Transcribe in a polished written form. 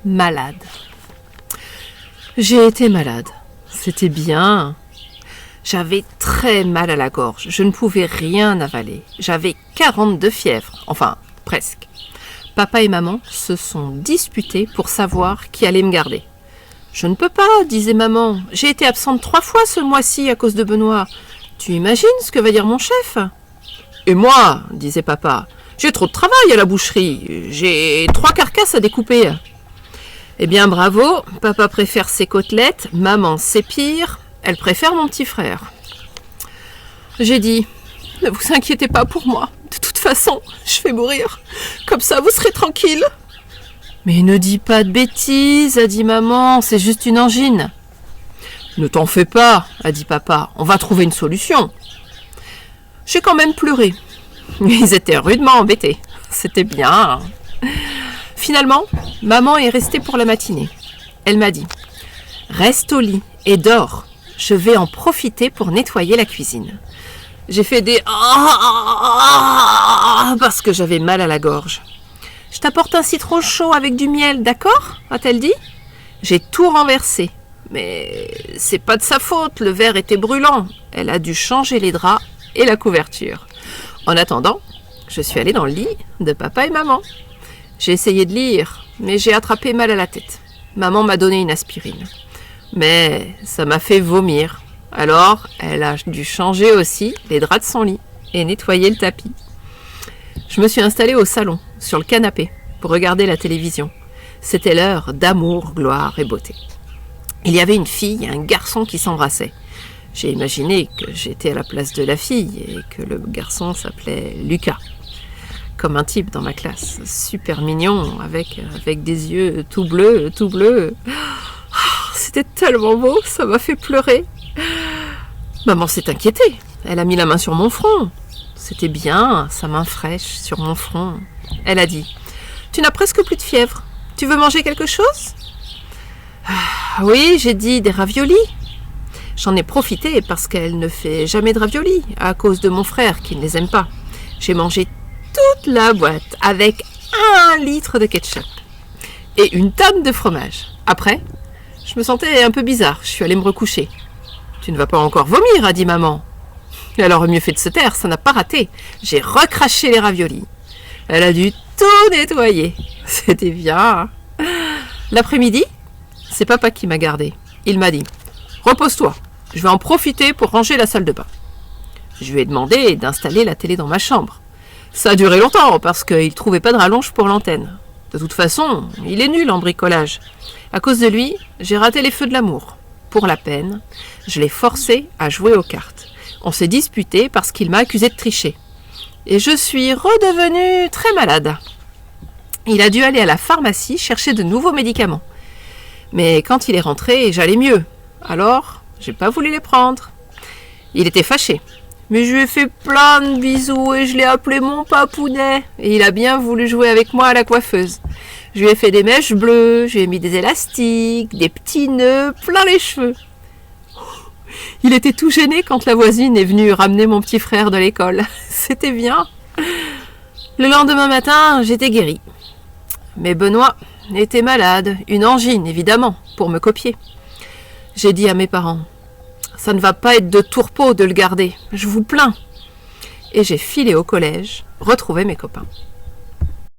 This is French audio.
malade. J'ai été malade. C'était bien. J'avais très mal à la gorge. Je ne pouvais rien avaler. J'avais 42 fièvres. Enfin, presque. Papa et maman se sont disputés pour savoir qui allait me garder. « Je ne peux pas, disait maman. J'ai été absente 3 fois ce mois-ci à cause de Benoît. Tu imagines ce que va dire mon chef ?»« Et moi, disait papa, j'ai trop de travail à la boucherie. J'ai 3 carcasses à découper. » Eh bien, bravo, papa préfère ses côtelettes, maman ses pires, elle préfère mon petit frère. J'ai dit, ne vous inquiétez pas pour moi, de toute façon, je vais mourir, comme ça vous serez tranquille. Mais ne dis pas de bêtises, a dit maman, c'est juste une angine. Ne t'en fais pas, a dit papa, on va trouver une solution. J'ai quand même pleuré, mais ils étaient rudement embêtés, c'était bien. Finalement, maman est restée pour la matinée. Elle m'a dit « Reste au lit et dors. Je vais en profiter pour nettoyer la cuisine. » J'ai fait des « Ah » parce que j'avais mal à la gorge. « Je t'apporte un citron chaud avec du miel, d'accord ?» a-t-elle dit. J'ai tout renversé. Mais c'est pas de sa faute, le verre était brûlant. Elle a dû changer les draps et la couverture. En attendant, je suis allée dans le lit de papa et maman. J'ai essayé de lire, mais j'ai attrapé mal à la tête. Maman m'a donné une aspirine. Mais ça m'a fait vomir. Alors, elle a dû changer aussi les draps de son lit et nettoyer le tapis. Je me suis installée au salon, sur le canapé, pour regarder la télévision. C'était l'heure d'amour, gloire et beauté. Il y avait une fille et un garçon qui s'embrassaient. J'ai imaginé que j'étais à la place de la fille et que le garçon s'appelait Lucas. Comme un type dans ma classe, super mignon, avec des yeux tout bleus. C'était tellement beau, ça m'a fait pleurer. Maman s'est inquiétée, elle a mis la main sur mon front. C'était bien, sa main fraîche sur mon front. Elle a dit, « Tu n'as presque plus de fièvre, tu veux manger quelque chose ?» Oui, j'ai dit, des raviolis. J'en ai profité parce qu'elle ne fait jamais de raviolis, à cause de mon frère qui ne les aime pas. J'ai mangé toute la boîte avec 1 litre de ketchup et une tonne de fromage. Après, je me sentais un peu bizarre, je suis allée me recoucher. « Tu ne vas pas encore vomir » a dit maman. Elle aurait mieux fait de se taire, ça n'a pas raté. J'ai recraché les raviolis. Elle a dû tout nettoyer. C'était bien. L'après-midi, c'est papa qui m'a gardée. Il m'a dit « Repose-toi, je vais en profiter pour ranger la salle de bain. » Je lui ai demandé d'installer la télé dans ma chambre. Ça a duré longtemps parce qu'il ne trouvait pas de rallonge pour l'antenne. De toute façon, il est nul en bricolage. À cause de lui, j'ai raté les feux de l'amour. Pour la peine, je l'ai forcé à jouer aux cartes. On s'est disputé parce qu'il m'a accusé de tricher. Et je suis redevenue très malade. Il a dû aller à la pharmacie chercher de nouveaux médicaments. Mais quand il est rentré, j'allais mieux. Alors, j'ai pas voulu les prendre. Il était fâché. Mais je lui ai fait plein de bisous et je l'ai appelé mon papounet. Et il a bien voulu jouer avec moi à la coiffeuse. Je lui ai fait des mèches bleues, je lui ai mis des élastiques, des petits nœuds, plein les cheveux. Il était tout gêné quand la voisine est venue ramener mon petit frère de l'école. C'était bien. Le lendemain matin, j'étais guérie. Mais Benoît était malade, une angine évidemment, pour me copier. J'ai dit à mes parents, ça ne va pas être de tourpeau de le garder, je vous plains. Et j'ai filé au collège, retrouver mes copains.